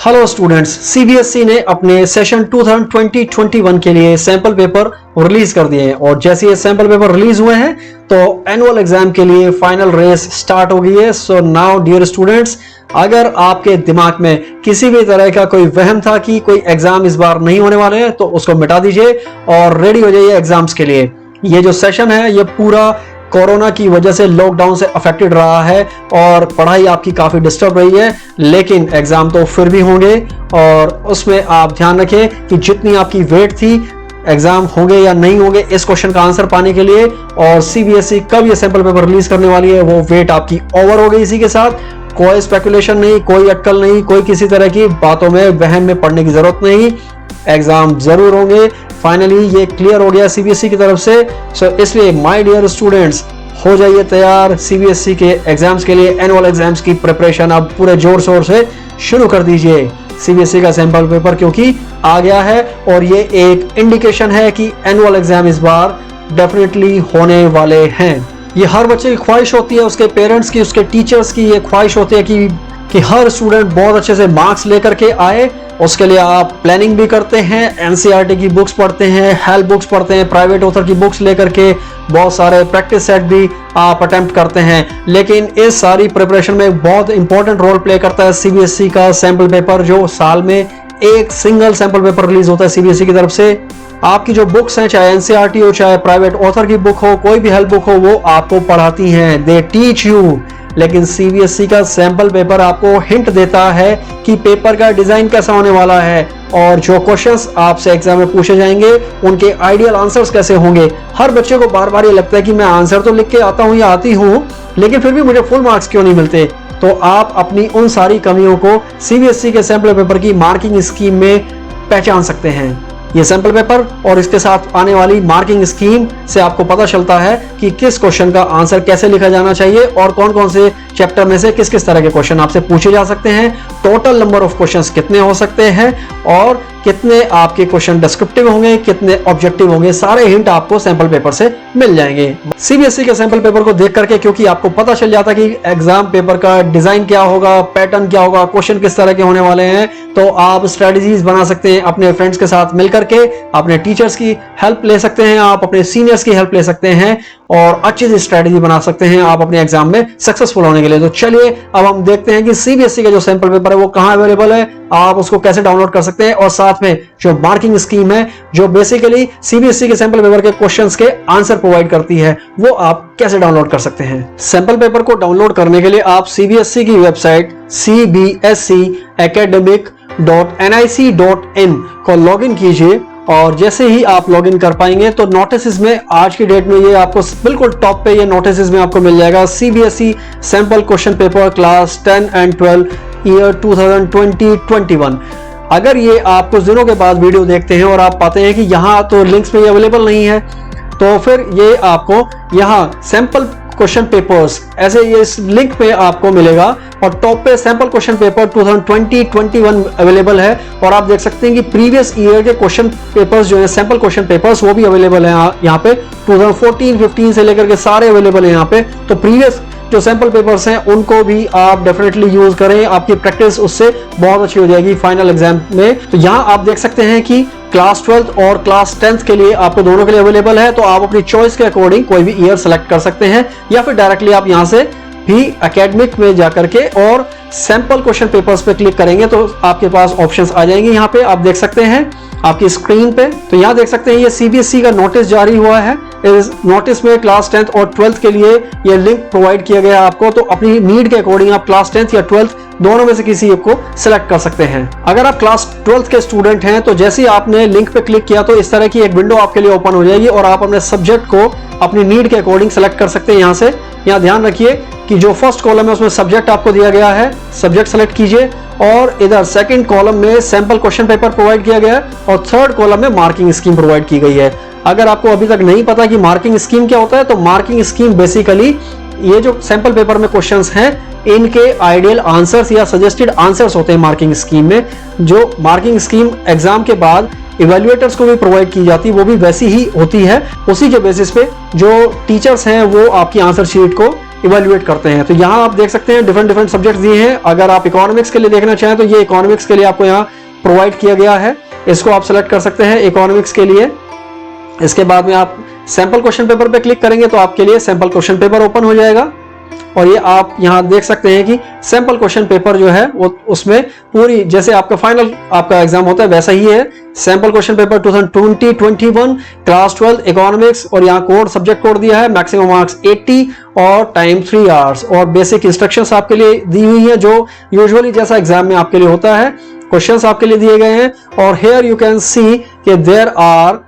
Hello students, CBSE ने अपने session 2020-21 के लिए सैंपल पेपर रिलीज कर दिए हैं और जैसे ये सैंपल पेपर रिलीज हुए हैं तो एनुअल एग्जाम के लिए फाइनल रेस स्टार्ट हो गई है। सो नाउ डियर स्टूडेंट्स, अगर आपके दिमाग में किसी भी तरह का कोई वहम था कि कोई एग्जाम इस बार नहीं होने वाले हैं तो उसको मिटा दीजिए और रेडी हो जाइए एग्जाम्स के लिए। ये जो सेशन है ये पूरा कोरोना की वजह से लॉकडाउन से अफेक्टेड रहा है और पढ़ाई आपकी काफी डिस्टर्ब रही है, लेकिन एग्जाम तो फिर भी होंगे और उसमें आप ध्यान रखें कि जितनी आपकी वेट थी एग्जाम होंगे या नहीं होंगे इस क्वेश्चन का आंसर पाने के लिए, और सीबीएसई कब ये सैंपल पेपर रिलीज करने वाली है वो वेट आपकी ओवर हो गई। इसी के साथ कोई स्पेकुलेशन नहीं, कोई अटकल नहीं, कोई किसी तरह की बातों में वहम में पड़ने की जरूरत नहीं। एग्जाम जरूर होंगे, फाइनली ये क्लियर हो गया सीबीएसई की तरफ से। सो इसलिए माय डियर स्टूडेंट्स, हो जाइए तैयार सीबीएसई के एग्जाम्स के लिए। एनुअल एग्जाम्स की प्रिपरेशन अब पूरे जोर शोर से शुरू कर दीजिए। सीबीएसई का सैंपल पेपर क्योंकि आ गया है और ये एक इंडिकेशन है कि एनुअल एग्जाम इस बार डेफिनेटली होने वाले हैं। ये हर बच्चे की ख्वाहिश होती है, उसके पेरेंट्स की, उसके टीचर्स की ये ख्वाहिश होती है कि हर स्टूडेंट बहुत अच्छे से मार्क्स लेकर के आए। उसके लिए आप प्लानिंग भी करते हैं, एनसीईआरटी की बुक्स पढ़ते हैं, हेल्प बुक्स पढ़ते हैं, प्राइवेट ऑथर की बुक्स लेकर के बहुत सारे प्रैक्टिस सेट भी आप अटेम्प्ट करते हैं। लेकिन इस सारी प्रिपरेशन में बहुत इंपॉर्टेंट रोल प्ले करता है सीबीएसई का सैंपल पेपर, जो साल में एक सिंगल सैंपल पेपर रिलीज होता है सीबीएसई की तरफ से। आपकी जो बुक्स हैं, चाहे एनसीईआरटी हो, चाहे प्राइवेट ऑथर की बुक हो, कोई भी हेल्प बुक हो, वो आपको पढ़ाती हैं, दे टीच यू। लेकिन सीबीएसई का सैंपल पेपर आपको हिंट देता है कि पेपर का डिजाइन कैसा होने वाला है और जो क्वेश्चंस आपसे एग्जाम में पूछे जाएंगे उनके आइडियल आंसर्स कैसे होंगे। हर बच्चे को बार बार ये लगता है कि मैं आंसर तो लिख के आता हूं या आती हूं, लेकिन फिर भी मुझे फुल मार्क्स क्यों नहीं मिलते। तो आप अपनी उन सारी कमियों को सीबीएसई के सैंपल पेपर की मार्किंग स्कीम में पहचान सकते हैं। ये सैंपल पेपर और इसके साथ आने वाली मार्किंग स्कीम से आपको पता चलता है कि किस क्वेश्चन का आंसर कैसे लिखा जाना चाहिए और कौन कौन से चैप्टर में से किस किस तरह के क्वेश्चन आपसे पूछे जा सकते हैं, टोटल नंबर ऑफ क्वेश्चंस कितने हो सकते हैं और कितने आपके क्वेश्चन डिस्क्रिप्टिव होंगे, कितने ऑब्जेक्टिव होंगे। सारे हिंट आपको सैंपल पेपर से मिल जाएंगे। सीबीएसई के सैंपल पेपर को देख करके क्योंकि आपको पता चल जाता है कि एग्जाम पेपर का डिजाइन क्या होगा, पैटर्न क्या होगा, क्वेश्चन किस तरह के होने वाले हैं, तो आप स्ट्रेटजीज बना सकते हैं अपने फ्रेंड्स के साथ मिलकर के, अपने टीचर्स की हेल्प ले सकते हैं, आप अपने सीनियर्स की हेल्प ले सकते हैं और अच्छी सी स्ट्रेटजी बना सकते हैं आप अपने एग्जाम में सक्सेसफुल होने के लिए। तो चलिए अब हम देखते हैं कि सीबीएसई का जो सैंपल पेपर है वो कहां अवेलेबल है, आप उसको कैसे डाउनलोड कर सकते हैं और साथ में जो मार्किंग स्कीम है जो बेसिकली सीबीएसई के सैंपल पेपर के क्वेश्चंस के आंसर प्रोवाइड करती है, वो आप कैसे डाउनलोड कर सकते हैं। सैंपल पेपर को डाउनलोड करने के लिए आप सीबीएसई की वेबसाइट cbsecademic.nic.in को लॉगिन कीजिए और जैसे ही आप लॉगिन कर पाएंगे तो नोटिस में आज की डेट में ये आपको बिल्कुल टॉप पे ये नोटिस में आपको मिल जाएगा, CBSE sample question paper class 10 and 12 year 2020-21। अगर ये आप कुछ दिनों के बाद वीडियो देखते हैं और आप पाते हैं कि यहाँ तो लिंक्स में ये अवेलेबल नहीं है, तो फिर ये आपको यहाँ सैंपल क्वेश्चन पेपर्स ऐसे ये इस लिंक पे आपको मिलेगा और टॉप पे सैंपल क्वेश्चन पेपर 2020-21 अवेलेबल है और आप देख सकते हैं कि प्रीवियस ईयर के क्वेश्चन पेपर्स जो है सैंपल क्वेश्चन पेपर्स वो भी अवेलेबल है यहाँ पे 2014-15 से लेकर के सारे अवेलेबल है यहाँ पे। तो प्रीवियस जो सैंपल पेपर्स हैं उनको भी आप डेफिनेटली यूज करें, आपकी प्रैक्टिस उससे बहुत अच्छी हो जाएगी फाइनल एग्जाम में। तो यहाँ आप देख सकते हैं कि क्लास 12 और क्लास 10 के लिए आपको दोनों के लिए अवेलेबल है, तो आप अपनी चॉइस के अकॉर्डिंग कोई भी ईयर सेलेक्ट कर सकते हैं या फिर डायरेक्टली आप यहाँ से भी एकेडमिक में जाकर के और सैंपल क्वेश्चन पेपर्स पे क्लिक करेंगे तो आपके पास ऑप्शंस आ जाएंगे। यहाँ पे आप देख सकते हैं आपकी स्क्रीन पे, तो यहाँ देख सकते हैं ये सीबीएसई का नोटिस जारी हुआ है। इस नोटिस में क्लास 10th और 12th के लिए ये लिंक प्रोवाइड किया गया है आपको, तो अपनी नीड के अकॉर्डिंग आप क्लास 10th या 12th दोनों में से किसी एक को सिलेक्ट कर सकते हैं। अगर आप क्लास 12th के स्टूडेंट हैं तो जैसे ही आपने लिंक पे क्लिक किया तो इस तरह की एक विंडो आपके लिए ओपन हो जाएगी और आप अपने सब्जेक्ट को अपनी नीड के अकॉर्डिंग सेलेक्ट कर सकते हैं। यहाँ से यहाँ ध्यान रखिए कि जो फर्स्ट कॉलम है उसमें सब्जेक्ट आपको दिया गया है, सब्जेक्ट सेलेक्ट कीजिए और इधर सेकंड कॉलम में सैंपल क्वेश्चन पेपर प्रोवाइड किया गया है और थर्ड कॉलम में मार्किंग स्कीम प्रोवाइड की गई है। अगर आपको अभी तक नहीं पता कि मार्किंग स्कीम क्या होता है, तो मार्किंग स्कीम बेसिकली ये जो सैंपल पेपर में क्वेश्चंस हैं इनके आइडियल आंसर्स या सजेस्टेड आंसर्स होते हैं मार्किंग स्कीम में। जो मार्किंग स्कीम एग्जाम के बाद इवेल्युएटर्स को भी प्रोवाइड की जाती है वो भी वैसी ही होती है। उसी के बेसिस पे जो टीचर्स हैं वो आपकी आंसर शीट को इवेल्युएट करते हैं। तो यहाँ आप देख सकते हैं डिफरेंट सब्जेक्ट दिए हैं। अगर आप इकोनॉमिक्स के लिए देखना चाहें तो ये इकोनॉमिक्स के लिए आपको यहाँ प्रोवाइड किया गया है, इसको आप सेलेक्ट कर सकते हैं इकोनॉमिक्स के लिए। इसके बाद में आप सैंपल क्वेश्चन पेपर पे क्लिक करेंगे तो आपके लिए सैंपल क्वेश्चन पेपर ओपन हो जाएगा और ये आप यहाँ देख सकते हैं कि सैंपल क्वेश्चन पेपर जो है वो उसमें पूरी जैसे आपका फाइनल आपका एग्जाम होता है वैसा ही है। Sample question paper 2020-21 class 12 economics और यहाँ कोड सब्जेक्ट कोड दिया है, मैक्सिमम मार्क्स 80 और टाइम 3 आवर्स और बेसिक इंस्ट्रक्शंस आपके लिए दी हुई है जो यूजुअली जैसा एग्जाम में आपके लिए होता है। क्वेश्चंस आपके लिए दिए गए हैं और हेयर यू कैन सी कि देयर आर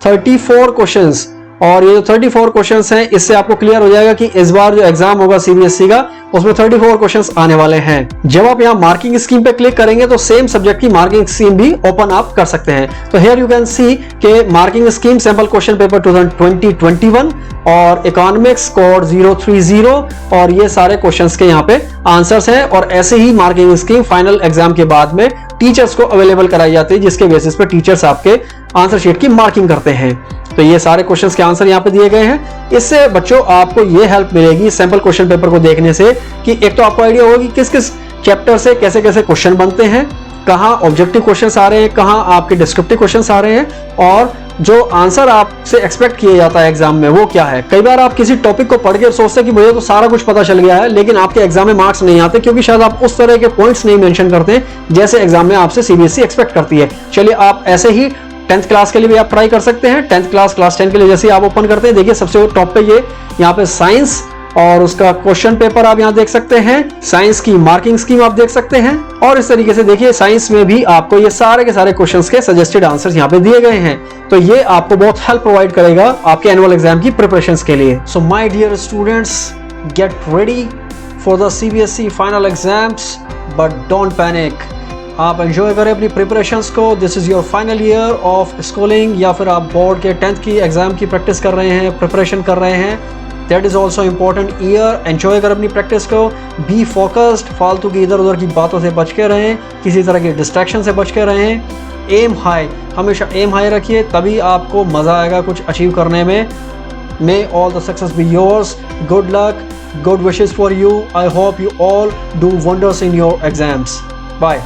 34 क्वेश्चंस और ये जो 34 क्वेश्चंस हैं इससे आपको क्लियर हो जाएगा कि इस बार जो एग्जाम होगा सीबीएसई का उसमें 34 क्वेश्चंस आने वाले हैं। जब आप यहाँ मार्किंग स्कीम पे क्लिक करेंगे तो सेम सब्जेक्ट की मार्किंग स्कीम भी ओपन आप कर सकते हैं। तो हियर यू कैन सी के marking scheme sample question paper 2020-21 और इकोनॉमिक्स कोड 030 और ये सारे क्वेश्चंस के यहाँ पे आंसर्स हैं और ऐसे ही मार्किंग स्कीम फाइनल एग्जाम के बाद में टीचर्स को अवेलेबल कराई जाती है जिसके बेसिस पे टीचर्स आपके आंसर शीट की मार्किंग करते हैं। तो ये सारे क्वेश्चंस के आंसर यहाँ पे दिए गए हैं। इससे बच्चों आपको ये हेल्प मिलेगी सैंपल क्वेश्चन पेपर को देखने से कि एक तो आपको आइडिया होगी किस किस चैप्टर से कैसे कैसे क्वेश्चन बनते हैं, कहाँ ऑब्जेक्टिव क्वेश्चंस आ रहे हैं, कहाँ आपके डिस्क्रिप्टिव क्वेश्चंस आ रहे हैं और जो आंसर आपसे एक्सपेक्ट किया जाता है एग्जाम में वो क्या है। कई बार आप किसी टॉपिक को पढ़ के सोचते हैं कि मुझे तो सारा कुछ पता चल गया है, लेकिन आपके एग्जाम में मार्क्स नहीं आते क्योंकि शायद आप उस तरह के पॉइंट्स नहीं मेंशन करते जैसे एग्जाम में आपसे सीबीएसई एक्सपेक्ट करती है। चलिए आप ऐसे ही 10th क्लास के लिए भी आप ट्राई कर सकते हैं। 10th क्लास क्लास 10 के लिए जैसे आप ओपन करते हैं देखिए सबसे टॉप पे ये यहाँ पे साइंस और उसका क्वेश्चन पेपर आप यहाँ देख सकते हैं, साइंस की मार्किंग स्कीम आप देख सकते हैं और इस तरीके से देखिए साइंस में भी आपको ये सारे के सारे क्वेश्चंस के सजेस्टेड आंसर्स यहाँ पे दिए गए हैं। तो ये आपको बहुत हेल्प प्रोवाइड करेगा आपके एनुअल एग्जाम की प्रिपरेशंस के लिए। So my dear students, get ready for the CBSE final exams but don't panic. आप एंजॉय करें अपनी प्रिपरेशंस को। This is your final year of schooling या फिर आप बोर्ड के 10th की एग्जाम की प्रैक्टिस कर रहे हैं, प्रिपरेशन कर रहे हैं। That is also important year. Enjoy करें अपनी प्रैक्टिस को, बी फोकस्ड, फालतू की इधर उधर की बातों से बच के रहें, किसी तरह के डिस्ट्रैक्शन से बच के रहें। एम हाई, हमेशा एम हाई रखिए, तभी आपको मज़ा आएगा कुछ अचीव करने में। May all the success be yours, good luck, good wishes for you. I hope you all do wonders in your exams. Bye.